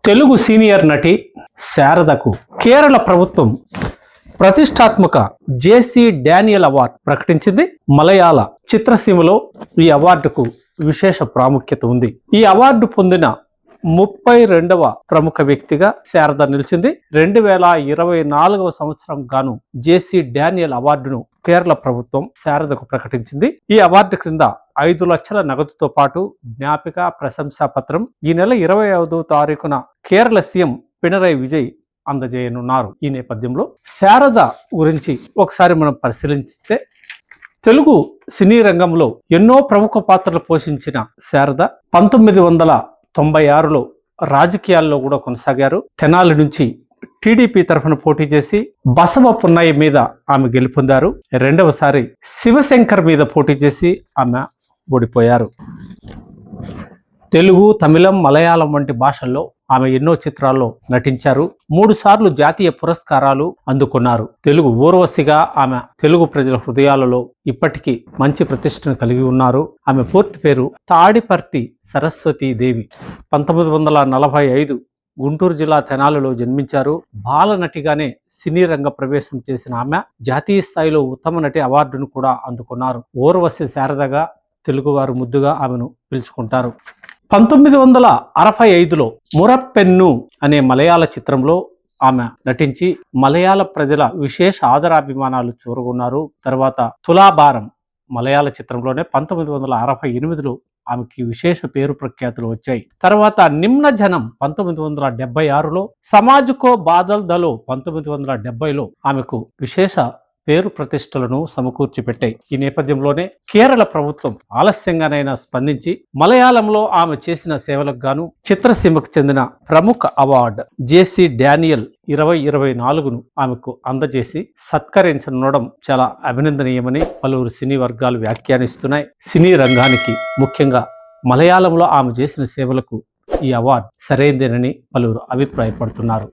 Telugu senior నటి శారదకు కేరళ ప్రభుత్వం ప్రతిష్టాత్మక జేసీ డానియల్ అవార్డు ప్రకటించింది. మలయాళ చిత్రసీమలో ఈ అవార్డుకు విశేష ప్రాముఖ్యత ఉంది. ఈ అవార్డు పొందిన 32వ ప్రముఖ వ్యక్తిగా శారద నిలిచింది. 2024వ సంవత్సరం గాను జేసీ డానియల్ అవార్డును కేరళ ప్రభుత్వం శారదకు ప్రకటించింది. ఈ అవార్డు క్రింద 5 లక్షల నగదుతో పాటు జ్ఞాపిక ప్రశంసా పత్రం ఈ నెల 25వ తారీఖున కేరళ సీఎం పినరై విజయ్ అందజేయనున్నారు. ఈ నేపథ్యంలో శారద గురించి ఒకసారి మనం పరిశీలిస్తే, తెలుగు సినీ రంగంలో ఎన్నో ప్రముఖ పాత్రలు పోషించిన శారద 1996లో రాజకీయాల్లో కూడా కొనసాగారు. తెనాలి నుంచి టీడీపీ తరఫున పోటీ చేసి బసవ పున్నయ్య మీద ఆమె గెలుపొందారు. రెండవసారి శివశంకర్ మీద పోటీ చేసి ఆమె ఓడిపోయారు. తెలుగు, తమిళం, మలయాళం వంటి భాషల్లో ఆమె ఎన్నో చిత్రాల్లో నటించారు. 3 సార్లు జాతీయ పురస్కారాలు అందుకున్నారు. తెలుగు ఊర్వశిగా ఆమె తెలుగు ప్రజల హృదయాలలో ఇప్పటికీ మంచి ప్రతిష్టను కలిగి ఉన్నారు. ఆమె పూర్తి పేరు తాడిపర్తి సరస్వతీ దేవి. 1945 గుంటూరు జిల్లా తెనాలిలో జన్మించారు. బాలనటిగానే సినీ రంగ ప్రవేశం చేసిన ఆమె జాతీయ స్థాయిలో ఉత్తమ నటి అవార్డును కూడా అందుకున్నారు. ఊర్వశి శారదగా తెలుగువారు ముద్దుగా ఆమెను పిలుచుకుంటారు. 1965లో మురప్పెన్ను అనే మలయాళ చిత్రంలో ఆమె నటించి మలయాళ ప్రజల విశేష ఆదరాభిమానాలు చూరగొన్నారు. తర్వాత తులాభారం మలయాళ చిత్రంలోనే 1968లో ఆమెకి విశేష పేరు ప్రఖ్యాతులు వచ్చాయి. తర్వాత నిమ్న జనం 1976లో, సమాజకో బాదల్ దలో 1970లో ఆమెకు విశేష పేరు ప్రతిష్టలను సమకూర్చి పెట్టాయి. ఈ నేపథ్యంలోనే కేరళ ప్రభుత్వం ఆలస్యంగానైనా స్పందించి మలయాళంలో ఆమె చేసిన సేవలకు గాను చిత్రసీమకు చెందిన ప్రముఖ అవార్డు జేసీ డానియల్ 2024ను ఆమెకు అందజేసి సత్కరించనుండడం చాలా అభినందనీయమని పలువురు సినీ వర్గాలు వ్యాఖ్యానిస్తున్నాయి. సినీ రంగానికి, ముఖ్యంగా మలయాళంలో ఆమె చేసిన సేవలకు ఈ అవార్డు సరైందేనని పలువురు అభిప్రాయపడుతున్నారు.